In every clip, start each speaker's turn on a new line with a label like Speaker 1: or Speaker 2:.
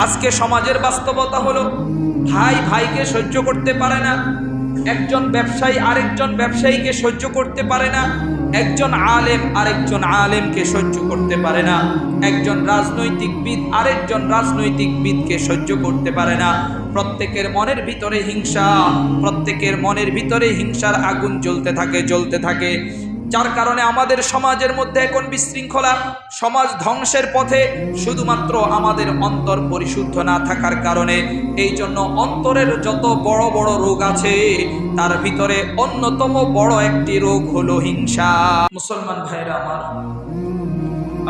Speaker 1: আজকে সমাজের বাস্তবতা হলো ভাই ভাইকে সহ্য করতে পারে না, একজন ব্যবসায়ী আরেকজন ব্যবসায়ীকে সহ্য করতে পারে না, একজন আলেম আরেকজন আলেমকে সহ্য করতে পারে না, একজন রাজনৈতিকবিদ আরেকজন রাজনৈতিকবিদকে সহ্য করতে পারে না। প্রত্যেকের মনের ভিতরে হিংসা, প্রত্যেকের মনের ভিতরে হিংসার আগুন জ্বলতে থাকে। যার কারণে আমাদের সমাজের মধ্যে এখন বিশৃঙ্খলা, সমাজ ধ্বংসের পথে, শুধুমাত্র আমাদের অন্তর পরিশুদ্ধ না থাকার কারণে। এই জন্য অন্তরের যত বড় বড় রোগ আছে তার ভিতরে অন্যতম বড় একটি রোগ হলো হিংসা। মুসলমান ভাইরা আমার,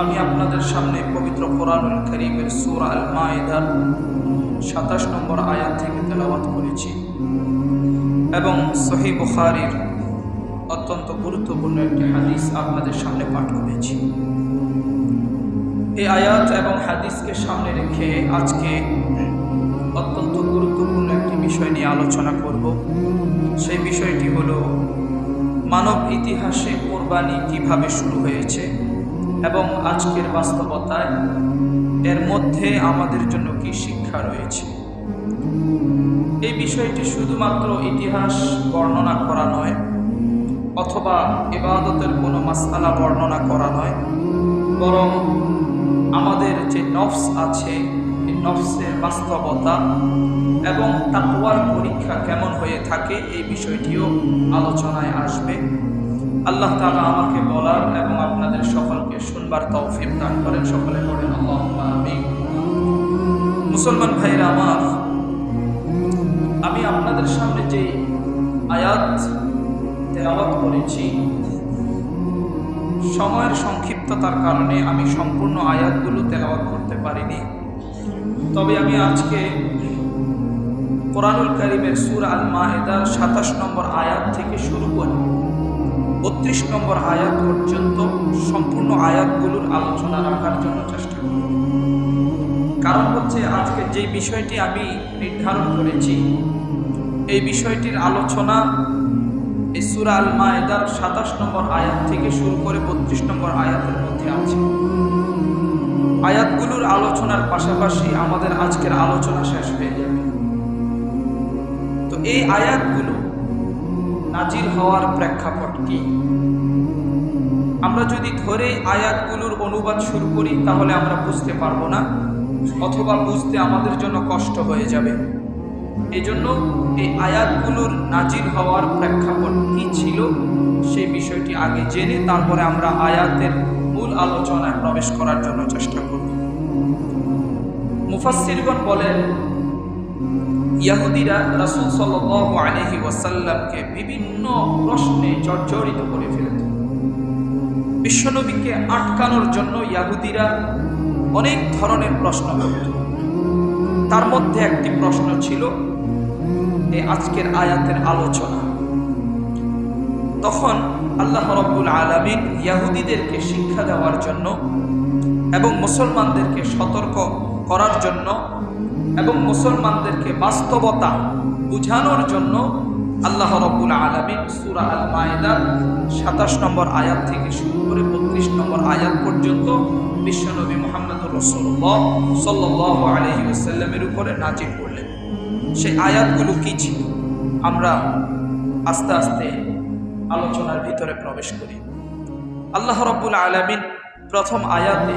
Speaker 1: আমি আপনাদের সামনে পবিত্র কোরআনুল কারীমের সূরা আল মাইদার ২৭ নম্বর আয়াত থেকে তেলাওয়াত করেছি এবং সহিহ বুখারীর অত্যন্ত গুরুত্বপূর্ণ একটি হাদিস আপনাদের সামনে পাঠ করেছি। এই আয়াত এবং হাদিসকে সামনে রেখে আজকে অত্যন্ত গুরুত্বপূর্ণ একটি বিষয় নিয়ে আলোচনা করব। সেই বিষয়টি হলো মানব ইতিহাসে কোরবানি কিভাবে শুরু হয়েছে এবং আজকের বাস্তবতায় এর মধ্যে আমাদের জন্য কি শিক্ষা রয়েছে। এই বিষয়টি শুধুমাত্র ইতিহাস বর্ণনা করা নয়, অথবা ইবাদতের কোনো মাসআলা বর্ণনা করা নয়, বরং আমাদের যে নফস আছে, এই নফসের বাস্তবতা এবং তাকওয়ার পরীক্ষা কেমন হয়ে থাকে এই বিষয়টিও আলোচনায় আসবে। আল্লাহ তাআলা আমাকে বলার এবং আপনাদের সকলকে শুনবার তৌফিক দান করেন। সকলে পড়েন আল্লাহুম্মা আমিন। মুসলমান ভাইরা আমার, আমি আপনাদের সামনে যে আয়াত তেলাওয়াত করেছি, সময়ের সংক্ষিপ্ততার কারণে আমি সম্পূর্ণ আয়াতগুলো তেলাওয়াত করতে পারিনি। তবে আমি আজকে কোরআনুল কারীমের সূরা আল মাইদার ২৭ নম্বর আয়াত থেকে শুরু করে ৩২ নম্বর আয়াত পর্যন্ত সম্পূর্ণ আয়াতগুলোর আলোচনা রাখার জন্য চেষ্টা করব। কারণ হচ্ছে আজকে যে বিষয়টি আমি নির্ধারণ করেছি, এই বিষয়টির আলোচনা এই সূরা আল মাইদার ২৭ নম্বর আয়াত থেকে শুরু করে ৩২ নম্বর আয়াতের মধ্যে আছে। আয়াতগুলোর আলোচনার পাশাপাশি আমাদের আজকের আলোচনা শেষ হয়ে যাবে। তো এই আয়াতগুলো নাজিল হওয়ার প্রেক্ষাপট কি, আমরা যদি ধরে আয়াতগুলোর অনুবাদ শুরু করি তাহলে আমরা বুঝতে পারবো না, অথবা বুঝতে আমাদের জন্য কষ্ট হয়ে যাবে। এই জন্য এই আয়াতগুলোর নাজিল হওয়ার প্রেক্ষাপট কি ছিল সেই বিষয়টি আগে জেনে তারপরে আমরা আয়াতের মূল আলোচনায় প্রবেশ করার জন্য চেষ্টা করব। মুফাসসিরগণ বলেন, ইহুদিরা রাসূল সাল্লাল্লাহু আলাইহি ওয়াসাল্লামকে বিভিন্ন প্রশ্নে জর্জরিত করে ফেলত। বিশ্বনবীকে আটকানোর জন্য ইহুদিরা অনেক ধরনের প্রশ্ন করত। তার মধ্যে একটি প্রশ্ন ছিল এই আজকের আয়াতের আলোচনা। তখন আল্লাহ রাব্বুল আলামিন ইহুদিদেরকে শিক্ষা দেওয়ার জন্য এবং মুসলমানদেরকে সতর্ক করার জন্য এবং মুসলমানদেরকে বাস্তবতা বুঝানোর জন্য আল্লাহ রাব্বুল আলামিন সূরা আল মাইদার ২৭ নম্বর আয়াত থেকে শুরু করে ৩২ নম্বর আয়াত পর্যন্ত বিশ্বনবী মুহাম্মদুর রাসূলুল্লাহ সাল্লাল্লাহু আলাইহি ওয়াসাল্লামের উপরে নাজিল করলেন। সেই আয়াতগুলো কি ছিল আমরা আস্তে আস্তে আলোচনার ভিতরে প্রবেশ করি। আল্লাহ রাব্বুল আলামিন প্রথম আয়াতে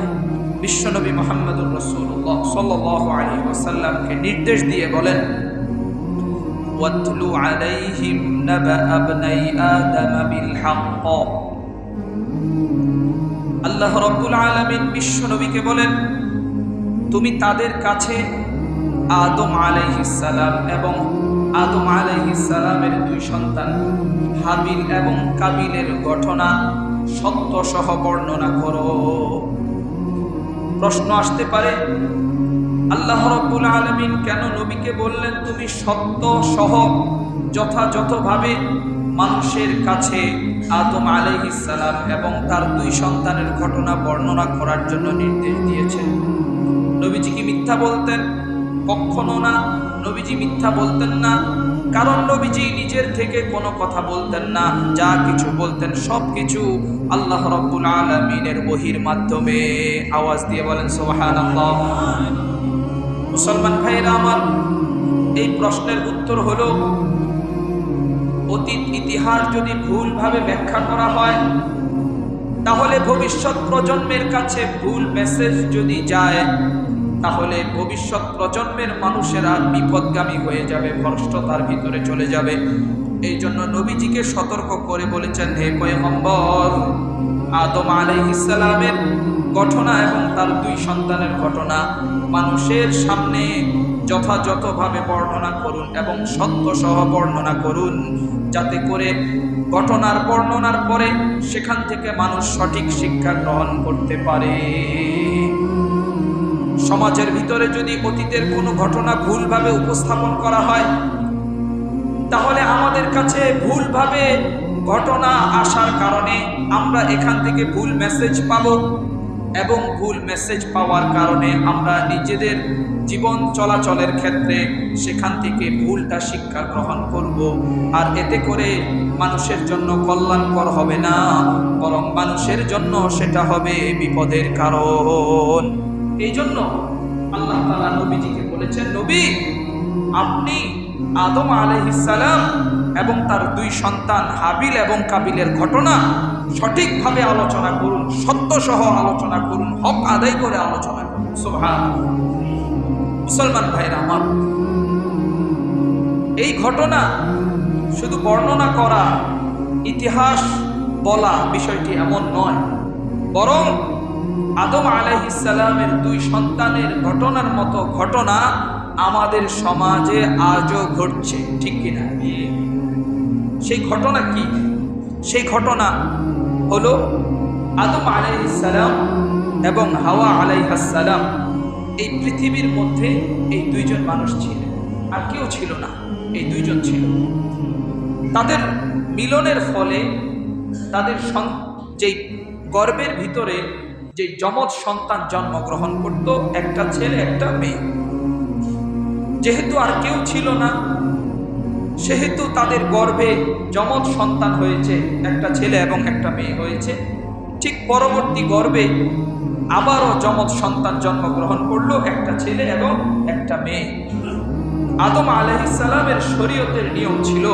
Speaker 1: বিশ্বনবী মুহাম্মদুর রাসূলুল্লাহ সাল্লাল্লাহু আলাইহি ওয়াসাল্লামকে নির্দেশ দিয়ে বলেন, ওয়াতলু আলাইহিম নাবা আবনাই আদম বিল হক। আল্লাহ রাব্বুল আলামিন বিশ্বনবীকে বলেন, তুমি তাদের কাছে আদম আলাইহিস সালাম এবং আদম আলাইহিস সালামের দুই সন্তান হাবিল এবং কাবিলের ঘটনা সত্য সহ বর্ণনা করো। প্রশ্ন আসতে পারে, আল্লাহ রাব্বুল আলামিন কেন নবীকে বললেন তুমি সত্য সহ যথাযথভাবে মানুষের কাছে আদম আলাইহিস সালাম এবং তার দুই সন্তানের ঘটনা বর্ণনা করার জন্য নির্দেশ দিয়েছেন? নবীজি কি মিথ্যা বলতেন? কখনো না, নবীজি মিথ্যা বলতেন না। কারণ নবীজি নিজের থেকে কোনো কথা বলতেন না, যা কিছু বলতেন সব কিছু আল্লাহ রাব্বুল আলামিনের ওহীর মাধ্যমে। আওয়াজ দিয়ে বলেন সুবহানাল্লাহ। মুসলমান ভাইরা আমার, এই প্রশ্নের উত্তর হলো, অতীত ইতিহাস যদি ভুলভাবে ব্যাখ্যা করা হয়, তাহলে ভবিষ্যৎ প্রজন্মের কাছে ভুল মেসেজ যদি যায়, তাহলে ভবিষ্যৎ প্রজন্মের মানুষেরা বিপদগামী হয়ে যাবে, ভ্রষ্টতার ভিতরে চলে যাবে। এই জন্য নবীজিকে সতর্ক করে বলেছেন, হে পয়গম্বর, আদম আলাইহিস সালামের ঘটনা এবং তার দুই সন্তানের ঘটনা মানুষের সামনে যথাযথভাবে বর্ণনা করুন এবং সত্য সহ বর্ণনা করুন, যাতে করে ঘটনার বর্ণনার পরে সেখান থেকে মানুষ সঠিক শিক্ষা গ্রহণ করতে পারে। সমাজের ভিতরে যদি অতীতের কোনো ঘটনা ভুলভাবে উপস্থাপন করা হয়, তাহলে আমাদের কাছে ভুলভাবে ঘটনা আসার কারণে আমরা এখান থেকে ভুল মেসেজ পাব, এবং ভুল মেসেজ পাওয়ার কারণে আমরা নিজেদের জীবন চলাচলের ক্ষেত্রে সেখান থেকে ভুলটা শিক্ষা গ্রহণ করব। আর এতে করে মানুষের জন্য কল্যাণকর হবে না, বরং মানুষের জন্য সেটা হবে বিপদের কারণ। এই জন্য আল্লাহ তাআলা নবীজিকে বলেছেন, নবী, আপনি আদম আলাইহিস সালাম এবং তার দুই সন্তান হাবিল এবং কাবিলের ঘটনা সঠিকভাবে আলোচনা করুন, সত্য সহ আলোচনা করুন, হক আদায় করে আলোচনা করুন। সুবহানাল্লাহ। মুসলমান ভাইরা আমার, এই ঘটনা শুধু বর্ণনা করা, ইতিহাস বলা বিষয়টি এমন নয়, বরং আদম আলাইহিস সালামের দুই সন্তানের ঘটনার মতো ঘটনা আমাদের সমাজে আজও ঘটছে, ঠিক কিনা? সেই ঘটনা কি? সেই ঘটনা হলো আদম আলাইহিস সালাম এবং হাওয়া আলাইহাস সালাম। এই পৃথিবীর মধ্যে এই দুইজন মানুষ ছিলেন, আর কেউ ছিল না, এই দুইজন ছিল। তাদের মিলনের ফলে তাদের যেই গর্ভের ভিতরে যে যমজ সন্তান জন্মগ্রহণ করত, একটা ছেলে একটা মেয়ে। যেহেতু আর কেউ ছিল না, সেহেতু তাদের গর্ভে যমজ সন্তান হয়েছে, একটা ছেলে এবং একটা মেয়ে হয়েছে। ঠিক পরবর্তী গর্ভে আবারও যমজ সন্তান জন্মগ্রহণ করলো, একটা ছেলে এবং একটা মেয়ে। আদম আলাইহিস সালামের শরীয়তের নিয়ম ছিল,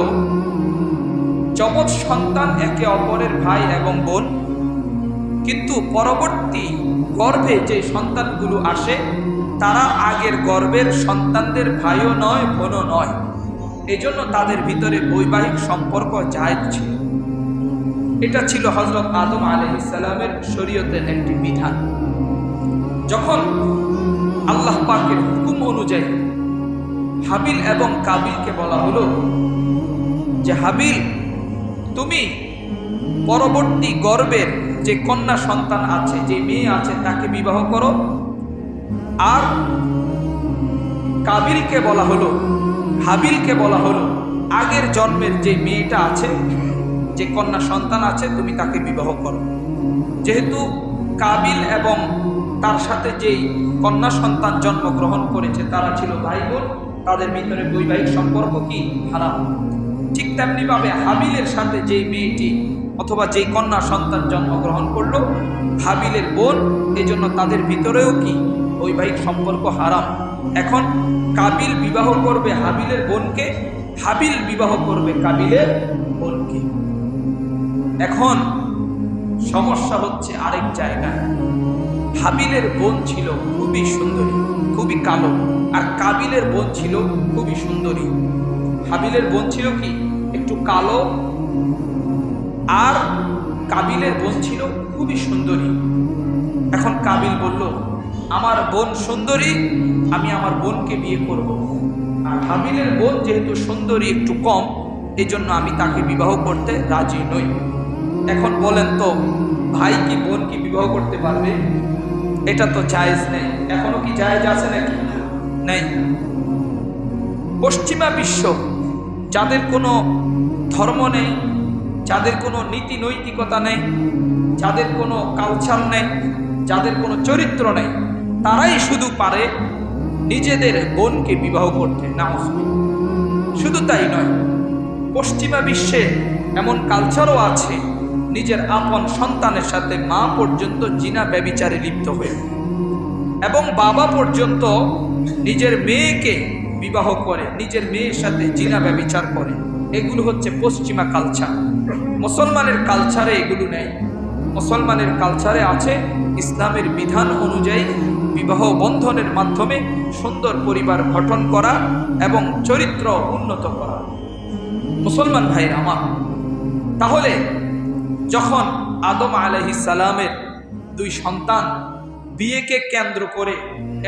Speaker 1: যমজ সন্তান একে অপরের ভাই এবং বোন, কিন্তু পরবর্তী গর্ভে যে সন্তানগুলো আসে তারা আগের গর্ভের সন্তানদের ভাইও নয়, বোনও নয়। এই জন্য তাদের ভিতরে বৈবাহিক সম্পর্ক জায়েজ ছিল। এটা ছিল হযরত আদম আলাইহিস সালামের শরীয়তের একটি বিধান। যখন আল্লাহ পাকের হুকুম অনুযায়ী হাবিল এবং কাবিলকে বলা হলো যে, হাবিল, তুমি পরবর্তী গর্ভের যে কন্যা সন্তান আছে, যে মেয়ে আছে, তাকে বিবাহ করো। আর কাবিলকে বলা হলো, হাবিলকে বলা হলো, আগের জন্মের যে মেয়েটা আছে, যে কন্যা সন্তান আছে, তুমি তাকে বিবাহ করো। যেহেতু কাবিল এবং তার সাথে যেই কন্যা সন্তান জন্মগ্রহণ করেছে তারা ছিল ভাই বোন, তাদের ভিতরে বৈবাহিক সম্পর্ক কি হারাম। ঠিক তেমনি ভাবে হাবিলের সাথে যেই মেয়েটি অথবা যেই কন্যা সন্তান জন্মগ্রহণ করলো, হাবিলের বোন, এই জন্য তাদের ভিতরেও কি বৈবাহিক সম্পর্ক হারাম। এখন কাবিল বিবাহ করবে হাবিলের বোনকে, হাবিল বিবাহ করবে কাবিলের বোনকে। এখন সমস্যা হচ্ছে আরেক জায়গায়। হাবিলের বোন ছিল খুবই সুন্দরী, খুবই কালো, আর কাবিলের বোন ছিল খুবই সুন্দরী। হাবিলের বোন ছিল কি একটু কালো, আর কাবিলের বোন ছিল খুবই সুন্দরী। এখন কাবিল বলল, আমার বোন সুন্দরী, আমি আমার বোনকে বিয়ে করব। আর হাবিলের বোন যেহেতু সুন্দরী একটু কম, এই জন্য আমি তাকে বিবাহ করতে রাজি নই। এখন বলেন তো, ভাই কি বোন কি বিবাহ করতে পারবে? এটা তো জায়েজ নেই। এখনো কি জায়েজ আছে নাকি? নেই। পশ্চিমা বিশ্ব, যাদের কোনো ধর্ম নেই, যাদের কোনো নীতি নৈতিকতা নেই, যাদের কোনো কালচার নেই, যাদের কোনো চরিত্র নেই, তারাই শুধু পারে নিজেদের বোনকে বিবাহ করতে। নাউজুবিল্লাহ। শুধু তাই নয়, পশ্চিমা বিশ্বে এমন কালচারও আছে, নিজের আপন সন্তানের সাথে মা পর্যন্ত জিনা ব্যভিচারে লিপ্ত হয়ে, এবং বাবা পর্যন্ত নিজের মেয়েকে বিবাহ করে, নিজের মেয়ের সাথে জিনা ব্যভিচার করে। এগুলো হচ্ছে পশ্চিমা কালচার। মুসলমানের কালচারে এগুলো নেই। মুসলমানের কালচারে আছে ইসলামের বিধান অনুযায়ী বিবাহ বন্ধনের মাধ্যমে সুন্দর পরিবার গঠন করা এবং চরিত্র উন্নত করা। মুসলমান ভাইয়ের আমার, তাহলে যখন আদম আলাইহিস সালামের দুই সন্তান বিয়েকে কেন্দ্র করে,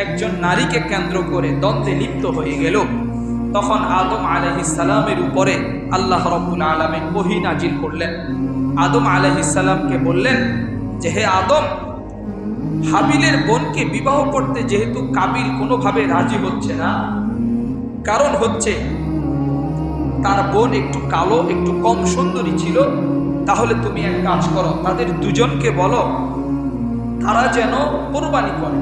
Speaker 1: একজন নারীকে কেন্দ্র করে দ্বন্দ্বে লিপ্ত হয়ে গেল, তখন আদম আলাইহিস সালামের উপরে আল্লাহ রাব্বুল আলামিন ওহী নাজিল করলেন। আদম আলাইহিস সালামকে বললেন যে, হে আদম, হাবিলের বোনকে বিবাহ করতে যেহেতু কাবিল কোনোভাবে রাজি হচ্ছে না, কারণ হচ্ছে তার বোন একটু কালো, একটু কম সুন্দরী ছিল, তাহলে তুমি এক কাজ করো, তাদের দুজনকে বলো তারা যেন কোরবানি করে,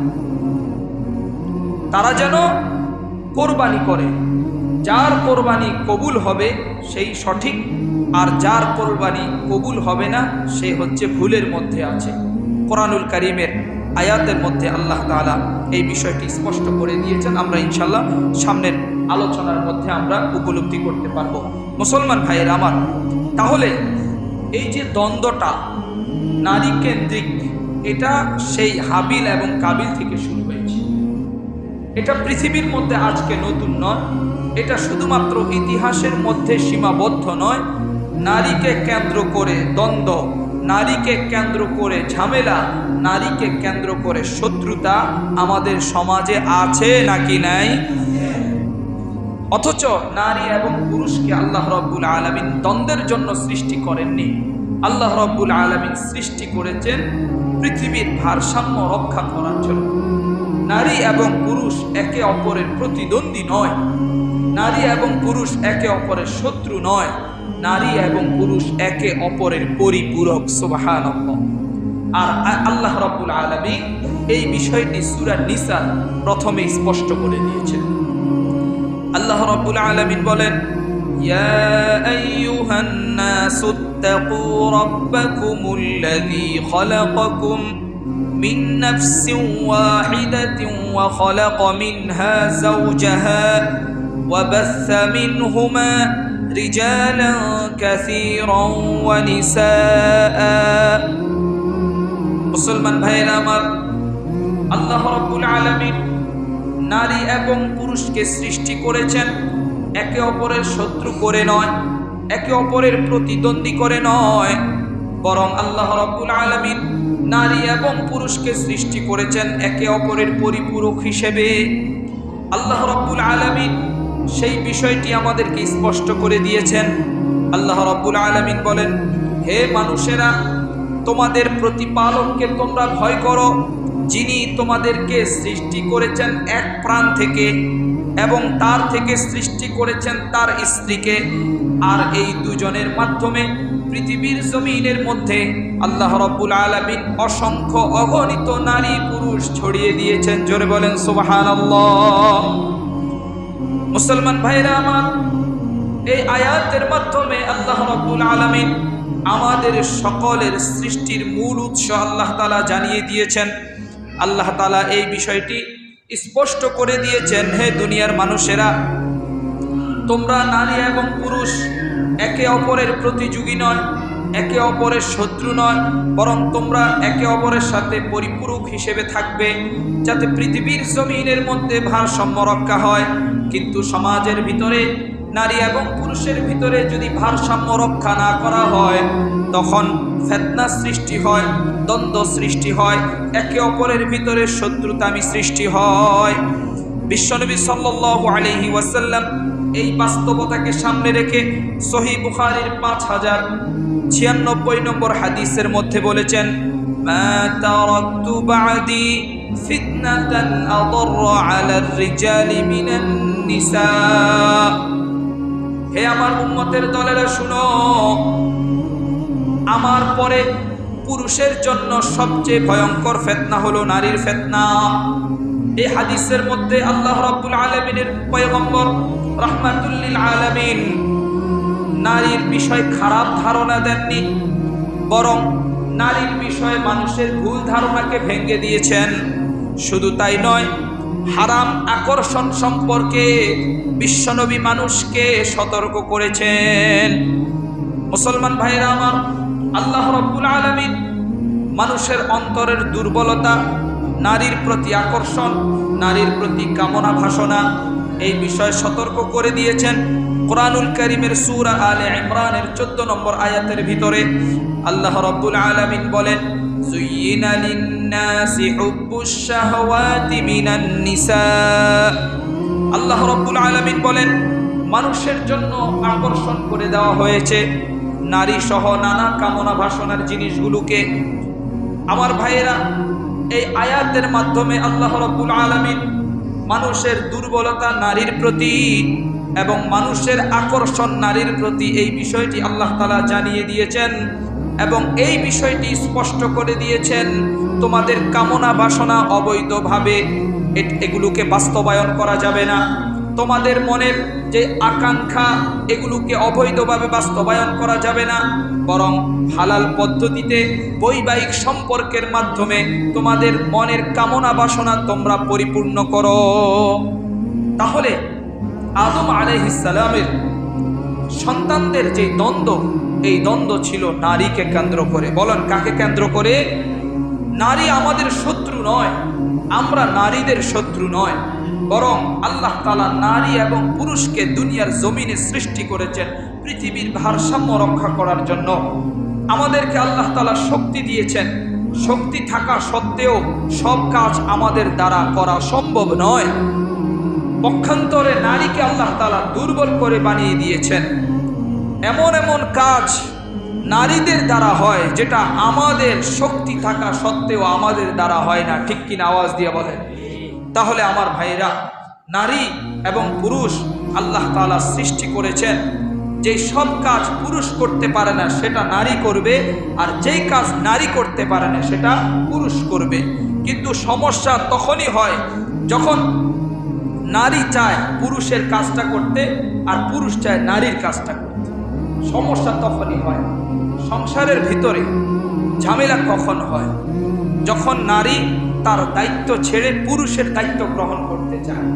Speaker 1: তারা যেন কোরবানি করে। যার কোরবানি কবুল হবে সেই সঠিক, আর যার কোরবানি কবুল হবে না সে হচ্ছে ভুলের মধ্যে আছে। কোরআনুল কারীমের আয়াতের মধ্যে আল্লাহ তাআলা এই বিষয়টি স্পষ্ট করে দিয়েছেন। আমরা ইনশাআল্লাহ সামনের আলোচনার মধ্যে আমরা উপলব্ধি করতে পারব। মুসলমান ভাইয়ের আমার, তাহলে এই যে দ্বন্দ্বটা নারী কেন্দ্রিক, এটা সেই হাবিল এবং কাবিল থেকে শুরু হয়েছে। এটা পৃথিবীর মধ্যে আজকে নতুন নয়, এটা শুধুমাত্র ইতিহাসের মধ্যে সীমাবদ্ধ নয়। নারীকে কেন্দ্র করে দ্বন্দ্ব, নারীকে কেন্দ্র করে ঝামেলা, নারীকে কেন্দ্র করে শত্রুতা আমাদের সমাজে আছে নাকি নাই? অথচ নারী এবং পুরুষকে আল্লাহ রাব্বুল আলামিন দ্বন্দ্বের জন্য সৃষ্টি করেননি। আল্লাহ রাব্বুল আলামিন সৃষ্টি করেছেন পৃথিবীর ভারসাম্য রক্ষা করার জন্য। নারী এবং পুরুষ একে অপরের প্রতিদ্বন্দ্বী নয়, নারী এবং পুরুষ একে অপরের শত্রু নয়, নারী এবং পুরুষ একে অপরের পরিপূরক। সুবহানাল্লাহ। আর আল্লাহ রাব্বুল আলামিন এই বিষয়টি সূরা নিসা প্রথমে স্পষ্ট করে দিয়েছেন। আল্লাহ রাব্বুল আলামিন বলেন, ইয়া আইয়ুহান নাসুত্তাকু রাব্বাকুমুল্লাযী খালাকাকুম মিন নাফসিন ওয়াহিদাতিন ওয়া খালাকা মিনহা যাওজাহা ওয়া বাসসা মিনহুমা রিজালান কাসীরান ওয়া নিসাআ। মুসলমান ভাইয়েরা আমার, আল্লাহ রাব্বুল আলামিন নারী এবং পুরুষকে সৃষ্টি করেছেন একে অপরের শত্রু করে নয়, একে অপরের প্রতিদ্বন্দ্বী করে নয়, বরং আল্লাহ রাব্বুল আলামিন নারী এবং পুরুষকে সৃষ্টি করেছেন একে অপরের পরিপূরক হিসেবে। আল্লাহ রাব্বুল আলামিন সেই বিষয়টি আমাদেরকে স্পষ্ট করে দিয়েছেন। আল্লাহ রাব্বুল আলামিন বলেন, হে মানুষেরা, তোমাদের প্রতিপালককে তোমরা ভয় করো, যিনি তোমাদেরকে সৃষ্টি করেছেন এক প্রাণ থেকে এবং তার থেকে সৃষ্টি করেছেন তার স্ত্রীকে, আর এই দুজনের মাধ্যমে পৃথিবীর জমিনের মধ্যে আল্লাহ রাব্বুল আলামিন অসংখ্য অগণিত নারী পুরুষ ছড়িয়ে দিয়েছেন। জোরে বলেন সুবহানাল্লাহ। মুসলমান ভাইরা আমার, এই আয়াতের মাধ্যমে আল্লাহ রাব্বুল আলামিন আমাদের সকলের সৃষ্টির মূল উৎস আল্লাহ তাআলা জানিয়ে দিয়েছেন। আল্লাহ তাআলা এই বিষয়টি স্পষ্ট করে দিয়েছেন, হে দুনিয়ার মানুষেরা, তোমরা নারী এবং পুরুষ একে অপরের প্রতিযোগী নয়, একে অপরের শত্রু নয়, বরং তোমরা একে অপরের সাথে পরিপূরক হিসেবে থাকবে, যাতে পৃথিবীর জমিনের মধ্যে ভারসাম্য রক্ষা হয়। কিন্তু সমাজের ভিতরে নারী এবং পুরুষের ভিতরে যদি ভারসাম্য রক্ষা না করা হয়, তখন ফিতনা সৃষ্টি হয়, দ্বন্দ্ব সৃষ্টি হয়, একে অপরের ভিতরে শত্রুতামি সৃষ্টি হয়। বিশ্বনবী সাল্লাল্লাহু আলাইহি ওয়াসাল্লাম এই বাস্তবতাকে সামনে রেখে সহিহ বুখারীর 5096 নম্বর হাদিসের মধ্যে বলেছেন, মা তারাকতু বা'দি ফিতনাতান আদাররা আলার রিজালি মিনান নিসা। হে আমার উম্মতের দলেরা, শুনো, আমার পরে পুরুষের জন্য সবচেয়ে ভয়ঙ্কর ফিতনা হলো নারীর ফিতনা। এই হাদিসের মধ্যে আল্লাহ রাব্বুল আলামিনের পয়গম্বর রাহমাতুল লিল আলামিন নারীর বিষয়ে খারাপ ধারণা দেননি, বরং নারীর বিষয়ে মানুষের ভুল ধারণাকে ভেঙে দিয়েছেন। শুধু তাই নয়, হারাম আকর্ষণ সম্পর্কে বিশ্বনবী মানুষকে সতর্ক করেছেন। মুসলমান ভাইরা আমার, আল্লাহ রাব্বুল আলামিন মানুষের অন্তরের দুর্বলতা, নারীর প্রতি আকর্ষণ, নারীর প্রতি কামনা বাসনা, এই বিষয়ে সতর্ক করে দিয়েছেন। কোরআনুল কারীমের সূরা আলে ইমরানের 14 নম্বর আয়াতের ভিতরে আল্লাহ রাব্বুল আলামিন বলেন, যুয়িনা লিন-নাসি হুব্বুশ শাহওয়াতি মিনান নিসা। আল্লাহ রাব্বুল আলামিন বলেন, মানুষের জন্য আকর্ষণ করে দেওয়া হয়েছে নারী সহ নানা কামনা বাসনার জিনিসগুলোকে। আমার ভাইয়েরা, এই আয়াতের মাধ্যমে আল্লাহ রাব্বুল আলামিন মানুষের দুর্বলতা নারীর প্রতি এবং মানুষের আকর্ষণ নারীর প্রতি, এই বিষয়টি আল্লাহ তাআলা জানিয়ে দিয়েছেন এবং এই বিষয়টি স্পষ্ট করে দিয়েছেন। তোমাদের কামনা বাসনা অবৈধভাবে এগুলোকে বাস্তবায়ন করা যাবে না। তোমাদের মনের যে আকাঙ্ক্ষা, এগুলোকে অবৈধভাবে বাস্তবায়ন করা যাবে না, বরং হালাল পদ্ধতিতে বৈবাহিক সম্পর্কের মাধ্যমে তোমাদের মনের কামনা বাসনা তোমরা পরিপূর্ণ করো। তাহলে আদম আলাইহিস সালামের সন্তানদের যে দ্বন্দ্ব, এই দ্বন্দ্ব ছিল নারীকে কেন্দ্র করে। বলেন, কাকে কেন্দ্র করে? নারী আমাদের শত্রু নয়, আমরা নারীদের শত্রু নয়, বরং আল্লাহ তাআলা নারী এবং পুরুষকে দুনিয়ার জমিনে সৃষ্টি করেছেন পৃথিবীর ভারসাম্য রক্ষা করার জন্য। আমাদেরকে আল্লাহ তাআলা শক্তি দিয়েছেন, শক্তি থাকা সত্ত্বেও সব কাজ আমাদের দ্বারা করা সম্ভব নয়। পক্ষান্তরে নারীকে আল্লাহ তাআলা দুর্বল করে বানিয়ে দিয়েছেন। এমন এমন কাজ নারীদের দ্বারা হয় যেটা আমাদের শক্তি থাকা সত্ত্বেও আমাদের দ্বারা হয় না। ঠিক কিনা? আওয়াজ দিয়ে বলেন। তাহলে আমার ভাইরা, নারী এবং পুরুষ আল্লাহ তাআলা সৃষ্টি করেছেন, যে সব কাজ পুরুষ করতে পারে না সেটা নারী করবে, আর যেই কাজ নারী করতে পারে না সেটা পুরুষ করবে। কিন্তু সমস্যা তখনই হয় যখন নারী চায় পুরুষের কাজটা করতে আর পুরুষ চায় নারীর কাজটা করতে। সমস্যা তখনই হয়। সংসারের ভিতরে ঝামেলা কখন হয়? যখন নারী তার দায়িত্ব ছেড়ে পুরুষের দায়িত্ব গ্রহণ করতে চায়,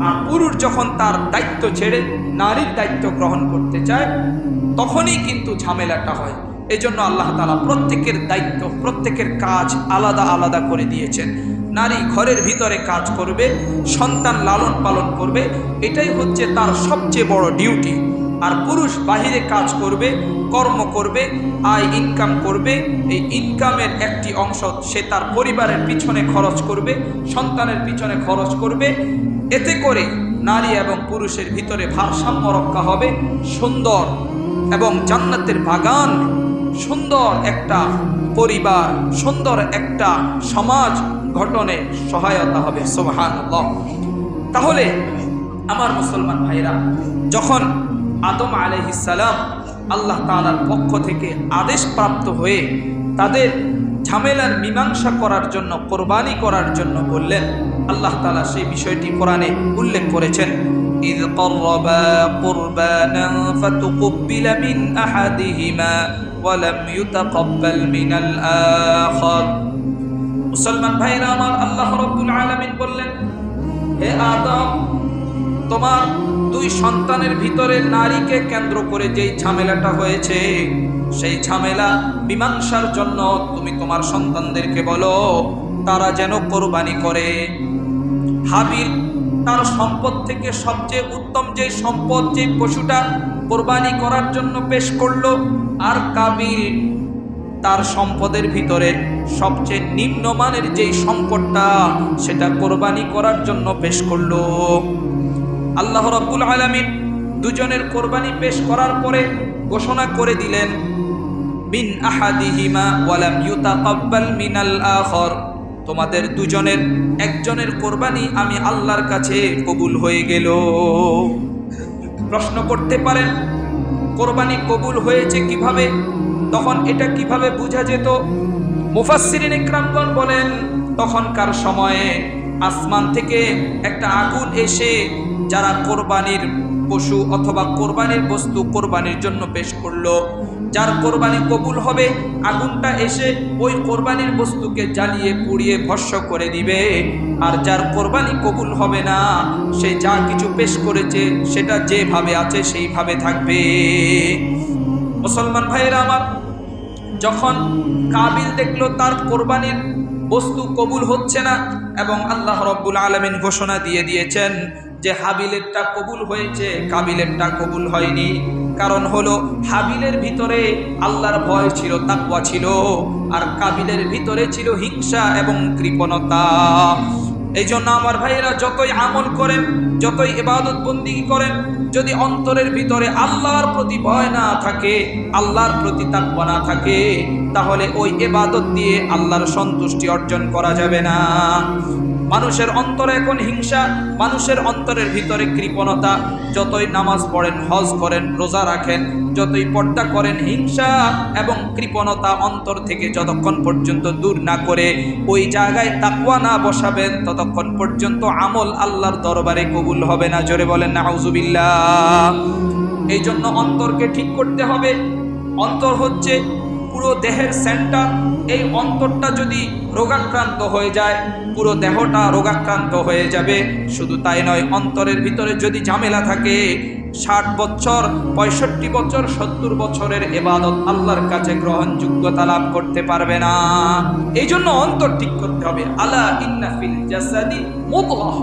Speaker 1: আর পুরুষ যখন তার দায়িত্ব ছেড়ে নারীর দায়িত্ব গ্রহণ করতে চায়, তখনই কিন্তু ঝামেলাটা হয়। এই জন্য আল্লাহ তাআলা প্রত্যেকের দায়িত্ব, প্রত্যেকের কাজ আলাদা আলাদা করে দিয়েছেন। নারী ঘরের ভিতরে কাজ করবে, সন্তান লালন পালন করবে, এটাই হচ্ছে তার সবচেয়ে বড় ডিউটি। আর পুরুষ বাহিরে কাজ করবে, কর্ম করবে, আয় ইনকাম করবে। এই ইনকামের একটি অংশ সে তার পরিবারের পিছনে খরচ করবে, সন্তানের পিছনে খরচ করবে। এতে করে নারী এবং পুরুষের ভিতরে ভারসাম্য রক্ষা হবে, সুন্দর এবং জান্নাতের বাগান, সুন্দর একটা পরিবার, সুন্দর একটা সমাজ গঠনে সহায়তা হবে। সুবহানাল্লাহ। তাহলে আমার মুসলমান ভাইরা, যখন আদম আলাইহিস সালাম আল্লাহ তাআলার পক্ষ থেকে আদেশ প্রাপ্ত হয়ে তাদের ঝামেলার মীমাংসা করার জন্য, কোরবানি করার জন্য বললেন, আল্লাহ তাআলা সেই বিষয়টি কোরআনে উল্লেখ করেছেন। ইয ক্বাররাবা কুরবানান ফাতুকুব্বিলা মিন আহাদিহিমা ওয়া লাম ইউতাকাব্বাল মিনাল আখার। মুসলমান ভাইরা আমার, আল্লাহ রাব্বুল আলামিন বললেন, হে আদম, তোমার দুই সন্তানের ভিতরে নারীকে কেন্দ্র করে যেই ঝামেলাটা হয়েছে, সেই ঝামেলা মীমাংসার জন্য তুমি তোমার সন্তানদেরকে বলো তারা যেন কোরবানি করে। হাবিল তার সম্পদ থেকে সবচেয়ে উত্তম যে সম্পদ, যে পশুটা কোরবানি করার জন্য পেশ করলো, আর কাবিল তার সম্পদের ভিতরে সবচেয়ে নিম্নমানের যেই সম্পদটা সেটা কোরবানি করার জন্য পেশ করলো। আল্লাহ রাব্বুল আলামিন দুজনের কোরবানি পেশ করার পরে ঘোষণা করে দিলেন, মিন আহাদিহিমা ওয়া লাম ইউতাকাব্বাল মিনাল আখার, তোমাদের দুজনের একজনের কোরবানি আমি আল্লাহর কাছে কবুল হয়ে গেল। প্রশ্ন করতে পারেন, কোরবানি কবুল হয়েছে কিভাবে? তখন এটা কিভাবে বোঝা যেত? মুফাসসিরিন ইকরামগণ বলেন, তখনকার সময়ে আসমান থেকে একটা আগুন এসে যারা কোরবানির পশু অথবা কোরবানির বস্তু কোরবানির জন্য পেশ করলো, যার কোরবানি কবুল হবে আগুনটা এসে ওই কোরবানির বস্তুকে জ্বালিয়ে পুড়িয়ে ভস্ম করে দিবে। আর যার কোরবানি কবুল হবে না, সে যা কিছু পেশ করেছে সেটা যেভাবে আছে সেইভাবে থাকবে। মুসলমান ভাইয়েরা আমার, যখন কাবিল দেখলো তার কোরবানির বস্তু কবুল হচ্ছে না, এবং আল্লাহ রাব্বুল আলামিন ঘোষণা দিয়ে দিয়েছেন যে হাবিলেরটা কবুল হয়েছে, কাবিলেরটা কবুল হয়নি। কারণ হলো হাবিলের ভিতরে আল্লাহর ভয় ছিল, তাকওয়া ছিল, আর কাবিলের ভিতরে ছিল হিংসা এবং কৃপণতা। এই জন্য আমার ভাইয়েরা, যতই আমল করেন, যতই ইবাদত বন্দেগী করেন, যদি অন্তরের ভিতরে আল্লাহর প্রতি ভয় না থাকে, আল্লাহর প্রতি তাকওয়া না থাকে, তাহলে ওই ইবাদত দিয়ে আল্লাহর সন্তুষ্টি অর্জন করা যাবে না। মানুষের অন্তরে এখন হিংসা, মানুষের অন্তরের ভিতরে কৃপণতা। যতই নামাজ পড়েন, হজ করেন, রোজা রাখেন, যতই পর্দা করেন, হিংসা এবং কৃপণতা অন্তর থেকে যতক্ষণ পর্যন্ত দূর না করে ওই জায়গায় তাকওয়া না বসাবেন, ততক্ষণ পর্যন্ত আমল আল্লাহর দরবারে কবুল হবে না। জোরে বলেন নাউজুবিল্লাহ। এই জন্য অন্তরকে ঠিক করতে হবে। অন্তর হচ্ছে পুরো দেহের সেন্টার। এই অন্তরটা যদি রোগাক্রান্ত হয়ে যায়, পুরো দেহটা রোগাক্রান্ত হয়ে যাবে। শুধু তাই নয়, অন্তরের ভিতরে যদি ঝামেলা থাকে, 60 বছর, 65 বছর, 70 বছরের ইবাদত আল্লাহর কাছে গ্রহণযোগ্যতা লাভ করতে পারবে না। এই জন্য অন্তর ঠিক করতে হবে। আলা ইন্না ফিল জাসাদি মুদগাহ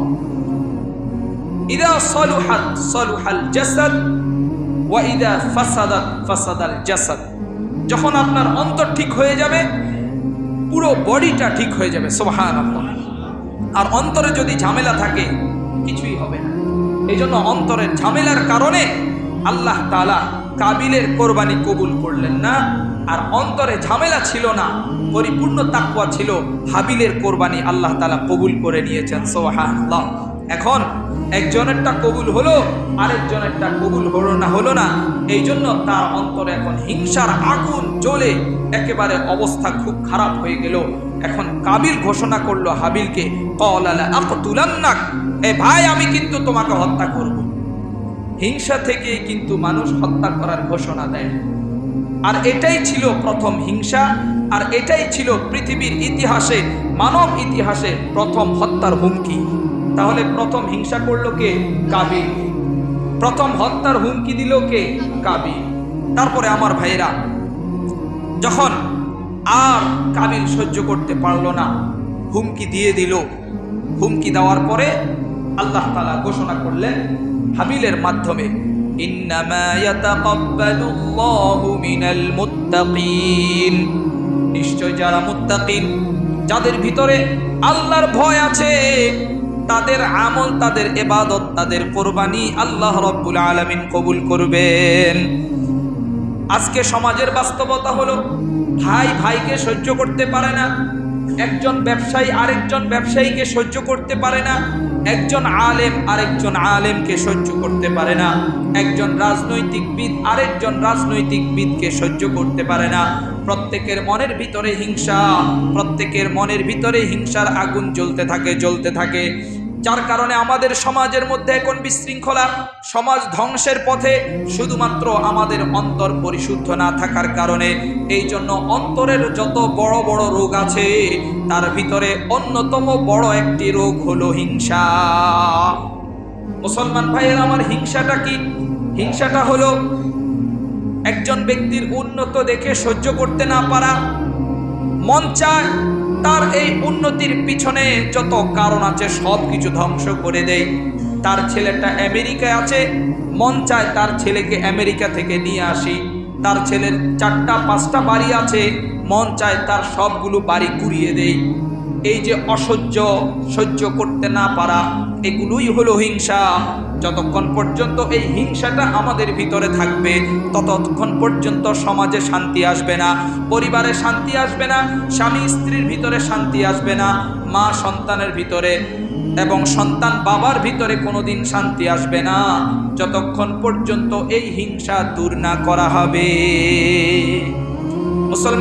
Speaker 1: ইযা সালুহাত সালুহাল জাসাদ ওয়া ইযা ফাসাদাত ফাসাদাল জাসাদ। যখন আপনার অন্তর ঠিক হয়ে যাবে, পুরো বডিটা ঠিক হয়ে যাবে। সুবহানাল্লাহ। আর অন্তরে যদি ঝামেলা থাকে, কিছুই হবে না। এই জন্য অন্তরের ঝামেলার কারণে আল্লাহ তাআলা কাবিলের কোরবানি কবুল করলেন না। আর অন্তরে ঝামেলা ছিল না, পরিপূর্ণ তাকওয়া ছিল, হাবিলের কোরবানি আল্লাহ তাআলা কবুল করে নিয়েছেন। সুবহানাল্লাহ। এখন একজনেরটা কবুল হলো, আরেকজনেরটা কবুল হলো না। এই জন্য তার অন্তরে এখন হিংসার আগুন জ্বলে একেবারে অবস্থা খুব খারাপ হয়ে গেল। এখন কাবিল ঘোষণা করলো হাবিলকে, ক্বালা লা আকতুলান্নাক, এ ভাই আমি কিন্তু তোমাকে হত্যা করব। হিংসা থেকে কিন্তু মানুষ হত্যা করার ঘোষণা দেয়। আর এটাই ছিল প্রথম হিংসা, আর এটাই ছিল পৃথিবীর ইতিহাসে, মানব ইতিহাসে প্রথম হত্যার হুমকি। তাহলে প্রথম হিংসা করলো কে? কাবিল। প্রথম হত্যার হুমকি দিল কে? কাবিল। তারপরে আমার ভাইরা, যখন আর কাবিল সহ্য করতে পারলো না, হুমকি দিয়ে দিল। হুমকি দেওয়ার পরে আল্লাহ তাআলা ঘোষণা করলেন হাবিলের মাধ্যমে, ইন্নামা ইয়াতাকাব্বালুল্লাহু মিনাল মুত্তাকিন, নিশ্চয় যারা মুত্তাকিন, যাদের ভিতরে আল্লাহর ভয় আছে, তাদের আমল, তাদের ইবাদত, তাদের কোরবানি আল্লাহ রাব্বুল আলামিন কবুল করবেন। আজকে সমাজের বাস্তবতা হলো ভাই ভাইকে সহ্য করতে পারে না, একজন ব্যবসায়ী আরেকজন ব্যবসায়ীকে সহ্য করতে পারে না, একজন আলেম আরেকজন আলেমকে সহ্য করতে পারে না, একজন রাজনৈতিকবিদ আরেকজন রাজনৈতিকবিদকে সহ্য করতে পারে না। প্রত্যেকের মনের ভিতরে হিংসা, প্রত্যেকের মনের ভিতরে হিংসার আগুন জ্বলতে থাকে। যার কারণে আমাদের সমাজের মধ্যে এখন বিশৃঙ্খলা, সমাজ ধ্বংসের পথে, শুধুমাত্র আমাদের অন্তর পরিশুদ্ধ না থাকার কারণে। এই জন্য অন্তরের যত বড় বড় রোগ আছে, তার ভিতরে অন্যতম বড় একটি রোগ হলো হিংসা। মুসলমান ভাইয়ের আমার, হিংসাটা কি? হিংসাটা হলো একজন ব্যক্তির উন্নত দেখে সহ্য করতে না পারা, মন চায় তার এই উন্নতির পিছনে যত কারণ আছে সব কিছু ধ্বংস করে দেয়। তার ছেলেটা আমেরিকায় আছে, মন চায় তার ছেলেকে আমেরিকা থেকে নিয়ে আসি। তার ছেলের 4টা 5টা বাড়ি আছে, মন চায় তার সবগুলো বাড়ি ঘুরিয়ে দেই। এই যে সহ্য করতে না পারা, এগুলোই হলো হিংসা। যতক্ষণ পর্যন্ত এই হিংসাটা আমাদের ভিতরে থাকবে, ততক্ষণ পর্যন্ত সমাজে শান্তি আসবে না, পরিবারে শান্তি আসবে না, স্বামী স্ত্রীর ভিতরে শান্তি আসবে না, মা সন্তানের ভিতরে এবং সন্তান বাবার ভিতরে কোনোদিন শান্তি আসবে না, যতক্ষণ পর্যন্ত এই হিংসা দূর না করা হবে। মুসলমান